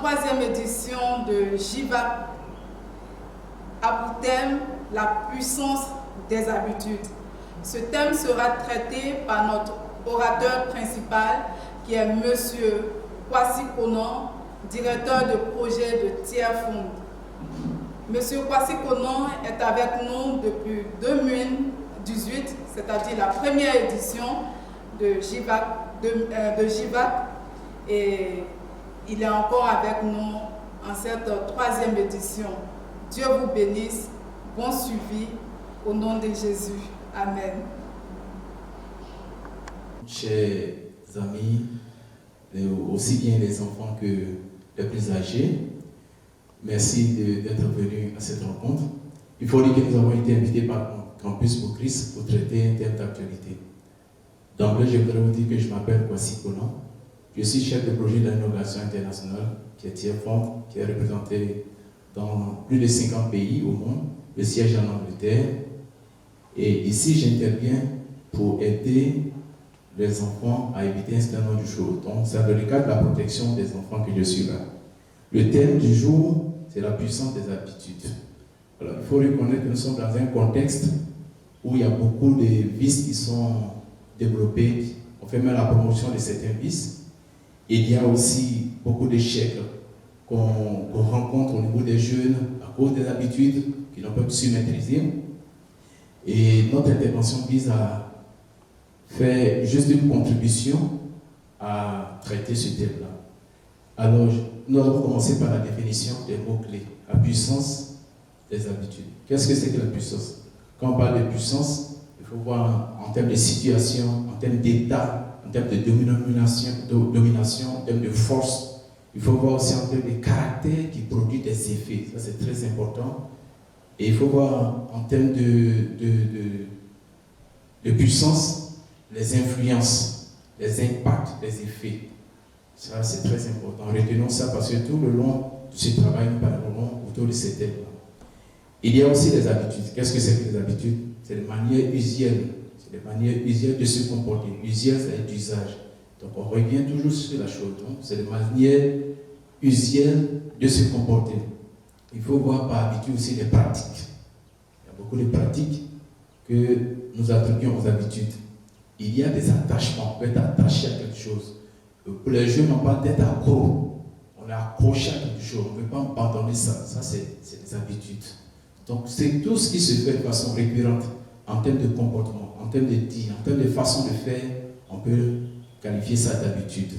troisième édition de JIVAC a pour thème la puissance des habitudes. Ce thème sera traité par notre orateur principal qui est M. Kwasi Konan, directeur de projet de Tiers-Fond. M. Kwasi Konan est avec nous depuis 2018, c'est-à-dire la première édition de JIVAC, et il est encore avec nous en cette troisième édition. Dieu vous bénisse, bon suivi, au nom de Jésus. Amen. Chers amis, aussi bien les enfants que les plus âgés, merci d'être venus à cette rencontre. Il faut dire que nous avons été invités par Campus pour Christ pour traiter un thème d'actualité. D'emblée, je voudrais vous dire que je m'appelle Kwasi Konan. Je suis chef de projet d'innovation internationale qui est Tiers-Fond, qui est représenté dans plus de 50 pays au monde, le siège en Angleterre. Et ici, j'interviens pour aider les enfants à éviter un certain nombre de choses. Donc, c'est dans le cadre de la protection des enfants que je suis là. Le thème du jour, c'est la puissance des habitudes. Alors, il faut reconnaître que nous sommes dans un contexte où il y a beaucoup de vices qui sont développés. On fait même la promotion de certains vices. Et il y a aussi beaucoup d'échecs qu'on rencontre au niveau des jeunes à cause des habitudes qui n'ont pas su maîtriser. Et notre intervention vise à faire juste une contribution à traiter ce thème-là. Alors, nous allons commencer par la définition des mots-clés. La puissance des habitudes. Qu'est-ce que c'est que la puissance? Quand on parle de puissance, il faut voir en termes de situation, en termes d'état, en termes de domination, en termes de force. Il faut voir aussi en termes de caractère qui produit des effets. Ça, c'est très important. Et il faut voir en termes de puissance, les influences, les impacts, les effets. Ça, c'est très important. Retenons ça parce que tout le long de ce travail, nous parlerons autour de ces thèmes-là. Il y a aussi les habitudes. Qu'est-ce que c'est que les habitudes? C'est les manières usuelles. C'est les manières usuelles de se comporter. Usuelles, c'est d'usage. Donc, on revient toujours sur la chose. Donc, c'est les manières usuelles de se comporter. Il faut voir par habitude aussi les pratiques. Il y a beaucoup de pratiques que nous attribuons aux habitudes. Il y a des attachements. On peut être attaché à quelque chose. Pour les jeunes, on parle d'être accro. On est accroché à quelque chose. On ne peut pas abandonner ça. Ça, c'est des habitudes. Donc, c'est tout ce qui se fait de façon récurrente en termes de comportement, en termes de dire, en termes de façon de faire. On peut qualifier ça d'habitude.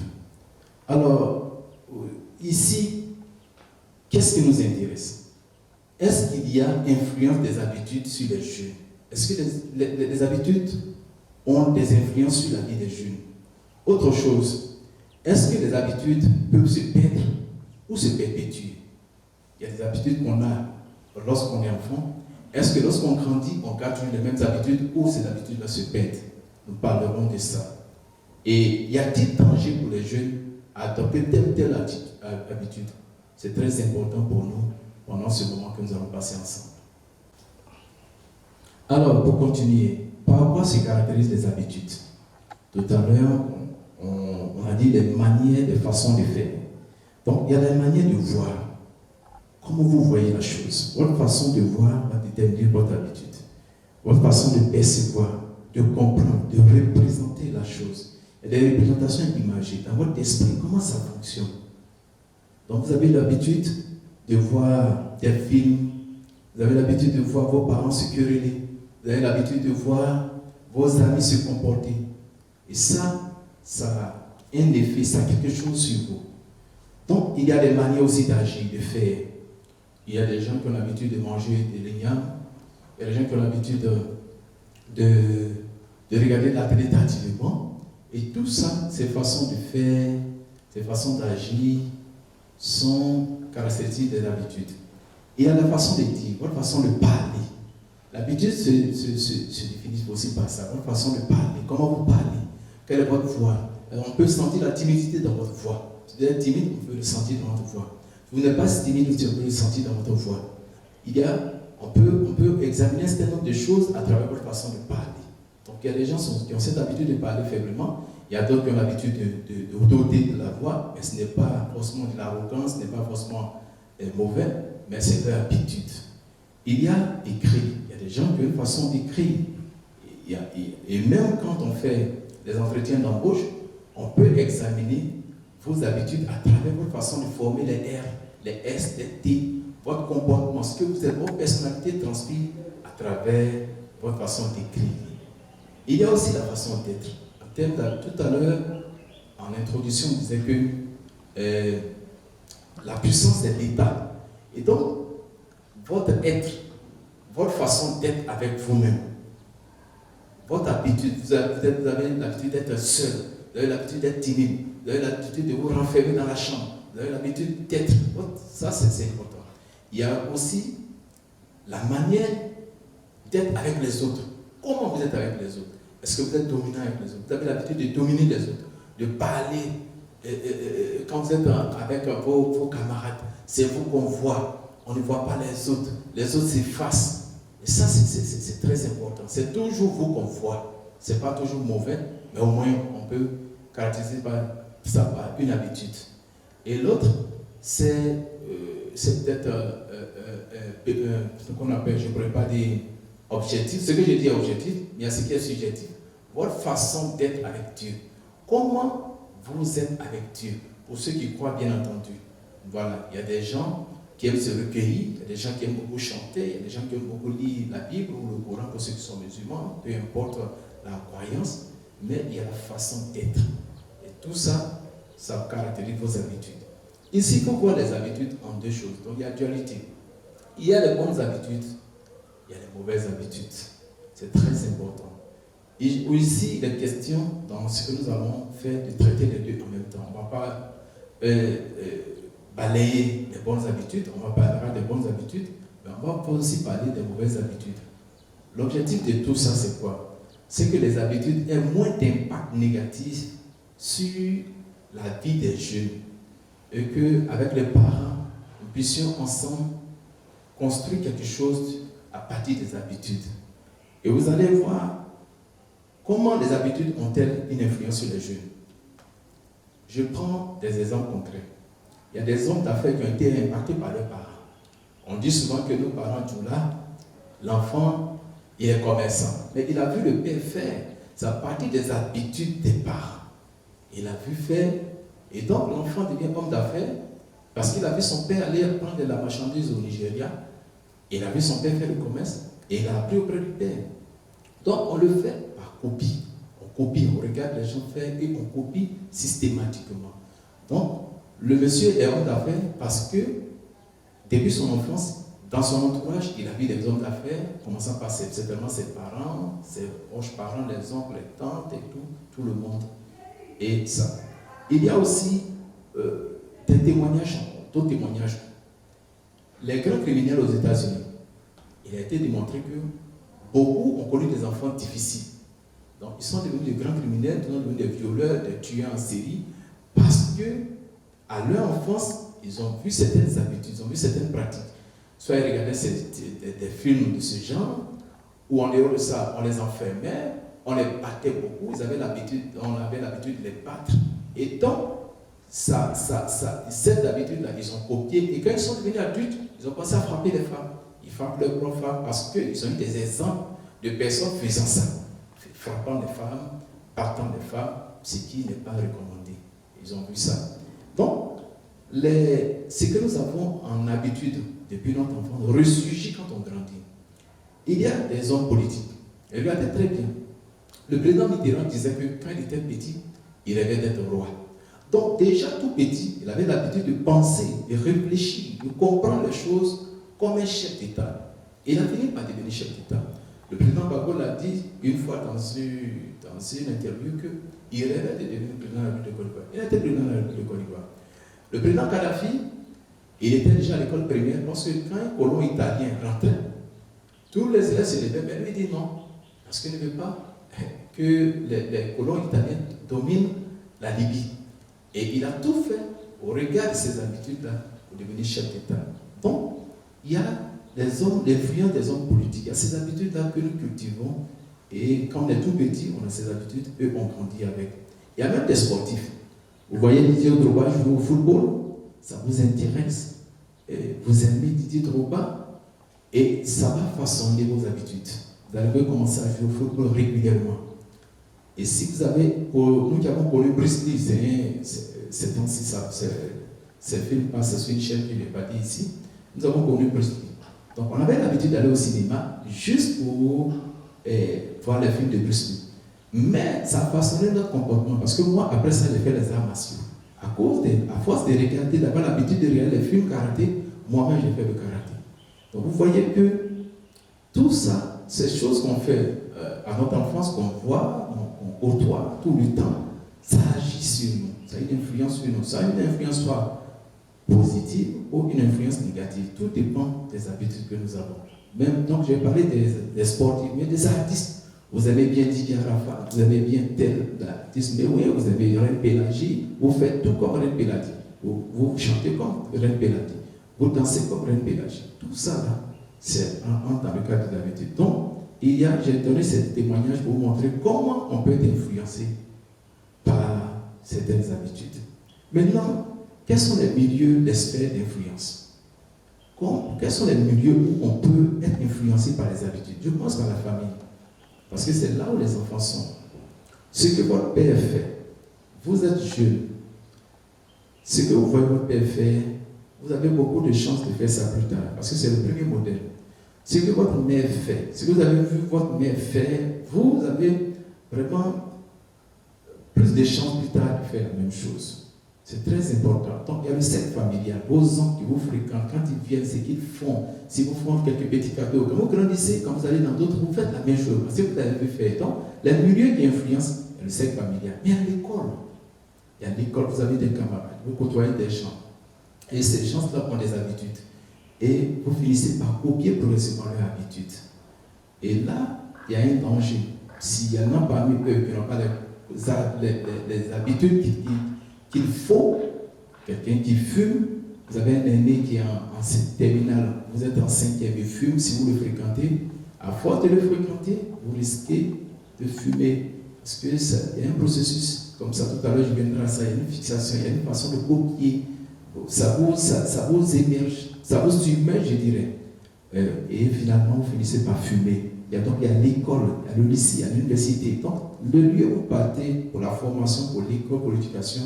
Alors, ici, qu'est-ce qui nous intéresse? Est-ce qu'il y a influence des habitudes sur les jeunes? Est-ce que les habitudes ont des influences sur la vie des jeunes? Autre chose, est-ce que les habitudes peuvent se perdre ou se perpétuer? Il y a des habitudes qu'on a lorsqu'on est enfant. Est-ce que lorsqu'on grandit, on garde les mêmes habitudes ou ces habitudes-là se perdent? Nous parlerons de ça. Et y a-t-il danger pour les jeunes à adopter telle habitude? C'est très important pour nous pendant ce moment que nous allons passer ensemble. Alors, pour continuer, par quoi se caractérisent les habitudes? Tout à l'heure, on a dit les manières, les façons de faire. Donc, il y a des manières de voir. Comment vous voyez la chose? Votre façon de voir va déterminer votre habitude. Votre façon de percevoir, de comprendre, de représenter la chose. Il y a des représentations imagées. Dans votre esprit, comment ça fonctionne? Donc, vous avez l'habitude de voir des films. Vous avez l'habitude de voir vos parents se quereller. Vous avez l'habitude de voir vos amis se comporter. Et ça a un effet, ça a quelque chose sur vous. Donc, il y a des manières aussi d'agir, de faire. Il y a des gens qui ont l'habitude de manger des l'igname. Il y a des gens qui ont l'habitude de regarder la télé tardivement. Et tout ça, ces façons de faire, ces façons d'agir, sont caractéristiques des habitudes. Et il y a la façon de dire, votre façon de parler. L'habitude se définit aussi par ça, votre façon de parler, comment vous parlez, quelle est votre voix. On peut sentir la timidité dans votre voix. Si vous êtes timide, on peut le sentir dans votre voix. Si vous n'êtes pas timide, on peut le sentir dans votre voix. On peut examiner un certain nombre de choses à travers votre façon de parler. Donc il y a des gens qui ont cette habitude de parler faiblement, Il y a d'autres qui ont l'habitude de doter de la voix, mais ce n'est pas forcément de l'arrogance, ce n'est pas forcément mauvais, mais c'est leur habitude. Il y a écrit, il y a des gens qui ont une façon d'écrire. Et même quand on fait des entretiens d'embauche, on peut examiner vos habitudes à travers votre façon de former les R, les S, les T, votre comportement, ce que vous êtes, votre personnalité transpire à travers votre façon d'écrire. Il y a aussi la façon d'être. Tout à l'heure, en introduction, on disait que la puissance est l'état. Et donc, votre être, votre façon d'être avec vous-même, votre habitude, vous avez l'habitude d'être seul, vous avez l'habitude d'être timide, vous avez l'habitude de vous renfermer dans la chambre, vous avez l'habitude d'être. Ça, c'est important. Il y a aussi la manière d'être avec les autres. Comment vous êtes avec les autres? Est-ce que vous êtes dominant avec les autres? Vous avez l'habitude de dominer les autres, de parler. Quand vous êtes avec vos camarades, c'est vous qu'on voit. On ne voit pas les autres. Les autres s'effacent. Et ça, c'est très important. C'est toujours vous qu'on voit. Ce n'est pas toujours mauvais, mais au moins on peut caractériser ça par une habitude. Et l'autre, c'est peut-être ce qu'on appelle, je ne pourrais pas dire objectif. Ce que je dis est objectif, mais il y a ce qui est subjectif. Votre façon d'être avec Dieu. Comment vous êtes avec Dieu? Pour ceux qui croient, bien entendu. Voilà, il y a des gens qui aiment se recueillir, il y a des gens qui aiment beaucoup chanter, il y a des gens qui aiment beaucoup lire la Bible ou le Coran pour ceux qui sont musulmans, peu importe la croyance, mais il y a la façon d'être. Et tout ça, ça caractérise vos habitudes. Ici, il faut voir les habitudes en deux choses. Donc, il y a dualité. Il y a les bonnes habitudes, il y a les mauvaises habitudes. C'est très important. Et ici, il est question, dans ce que nous allons faire, de traiter les deux en même temps. On ne va pas balayer les bonnes habitudes, on va parler des bonnes habitudes, mais on va aussi parler des mauvaises habitudes. L'objectif de tout ça, c'est quoi? C'est que les habitudes aient moins d'impact négatif sur la vie des jeunes et qu'avec les parents, nous puissions ensemble construire quelque chose à partir des habitudes. Et vous allez voir comment les habitudes ont-elles une influence sur les jeunes. Je prends des exemples concrets. Il y a des hommes d'affaires qui ont été impactés par leurs parents. On dit souvent que nos parents sont là, l'enfant, il est commerçant. Mais il a vu le père faire. C'est à partir des habitudes des parents. Il a vu faire. Et donc l'enfant devient homme d'affaires parce qu'il a vu son père aller prendre de la marchandise au Nigeria. Il a vu son père faire le commerce et il a appris auprès du père. Donc on le fait par copie. On copie, on regarde les gens faire et on copie systématiquement. Donc, le monsieur est homme d'affaires parce que, depuis son enfance, dans son entourage, il a vu des hommes d'affaires, commençant par certainement ses parents, ses proches parents, les oncles, les tantes et tout le monde. Et ça. Il y a aussi des témoignages, d'autres témoignages. Les grands criminels aux États-Unis, il a été démontré que beaucoup ont connu des enfants difficiles. Donc, ils sont devenus des grands criminels, ils sont devenus des violeurs, des tueurs en série, parce que à leur enfance, ils ont vu certaines habitudes, ils ont vu certaines pratiques. Soit ils regardaient des films de ce genre, ou en dehors de ça, on les enfermait, on les battait beaucoup, on avait l'habitude de les battre. Et donc, cette habitude-là, ils ont copié. Et quand ils sont devenus adultes, ils ont commencé à frapper les femmes. Ils frappent leurs propres femmes parce qu'ils ont eu des exemples de personnes faisant ça. Frappant les femmes, battant les femmes, ce qui n'est pas recommandé. Ils ont vu ça. Donc, ce que nous avons en habitude depuis notre enfance ressurgit quand on grandit. Il y a des hommes politiques. Et regardez très bien. Le président Mitterrand disait que quand il était petit, il rêvait d'être roi. Donc déjà tout petit, il avait l'habitude de penser, de réfléchir, de comprendre les choses comme un chef d'État. Et il a fini par devenir chef d'État. Le président Gbagbo l'a dit une fois dans une interview qu'il rêvait de devenir président de la République de Côte d'Ivoire. Il était président de la République de Côte d'Ivoire. Le président Kadhafi, il était déjà à l'école primaire lorsque quand un colon italien rentrait, tous les élèves se levaient, mais lui dit non, parce qu'il ne veut pas que les colons italiens dominent la Libye. Et il a tout fait au regard de ces habitudes-là pour devenir chef d'État. Donc, il y a l'influence des hommes politiques, il y a ces habitudes-là que nous cultivons, et quand on est tout petit, on a ces habitudes, eux on grandit avec. Il y a même des sportifs. Vous voyez Didier Drogba jouer au football, ça vous intéresse, et vous aimez Didier Drogba, et ça va façonner vos habitudes. Vous allez commencer à jouer au football régulièrement. Et si vous avez, nous qui avons connu Bruce Lee, ces films passent sur une chaîne que je n'ai pas dit ici, nous avons connu Bruce Lee. Donc on avait l'habitude d'aller au cinéma juste pour voir les films de Bruce Lee. Mais ça a façonné notre comportement, parce que moi, après ça, j'ai fait les arts martiaux. À force de regarder, d'avoir l'habitude de regarder les films karaté, moi-même j'ai fait le karaté. Donc vous voyez que tout ça, ces choses qu'on fait à notre enfance, qu'on voit, qu'on côtoie tout le temps, ça agit sur nous, ça a une influence sur nous, ça a une influence soit positive ou une influence négative. Tout dépend des habitudes que nous avons. Même, donc, je vais parler des sportifs, mais des artistes. Vous aimez bien Didier Arafat, vous aimez bien tel artiste, mais oui, vous avez Reine Pélagie, vous faites tout comme Reine Pélagie. Vous chantez comme Reine Pélagie, vous dansez comme Reine Pélagie. Tout ça, là, c'est dans le cadre de l'habitude. Donc, j'ai donné ce témoignage pour vous montrer comment on peut être influencé par certaines habitudes. Maintenant, quels sont les milieux, les sphères d'influence? Quels sont les milieux où on peut être influencé par les habitudes? Je commence par la famille, parce que c'est là où les enfants sont. Ce que votre père fait, vous êtes jeune, ce que vous voyez votre père faire, vous avez beaucoup de chances de faire ça plus tard, parce que c'est le premier modèle. Ce que votre mère fait, ce que vous avez vu votre mère faire, vous avez vraiment plus de chances plus tard de faire la même chose. C'est très important. Donc, il y a le cercle familial. Vos oncles qui vous fréquentent, quand ils viennent, ce qu'ils font. Si vous font quelques petits cadeaux, quand vous grandissez, quand vous allez dans d'autres, vous faites la même chose. Parce que vous avez vu faire. Donc, les milieux qui influencent, il y a le cercle familial. Mais il y a l'école. Il y a l'école, vous avez des camarades, vous côtoyez des gens. Et ces gens-là ont des habitudes. Et vous finissez par copier progressivement leurs habitudes. Et là, il y a un danger. S'il y en a parmi eux qui n'ont pas les habitudes qu'il faut, quelqu'un qui fume, vous avez un aîné qui est en terminale, vous êtes en 5e et fume, si vous le fréquentez, à force de le fréquenter, vous risquez de fumer. Parce qu'il y a un processus, comme ça tout à l'heure je viendrai à ça, il y a une fixation, il y a une façon de copier. Ça vous émerge, ça vous submerge, je dirais. Et finalement, vous finissez par fumer. Il y a l'école, il y a le lycée, il y a l'université. Donc, le lieu où vous partez pour la formation, pour l'école, pour l'éducation,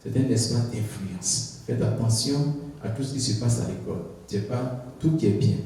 c'est un espace d'influence. Faites attention à tout ce qui se passe à l'école. Ce n'est pas tout qui est bien.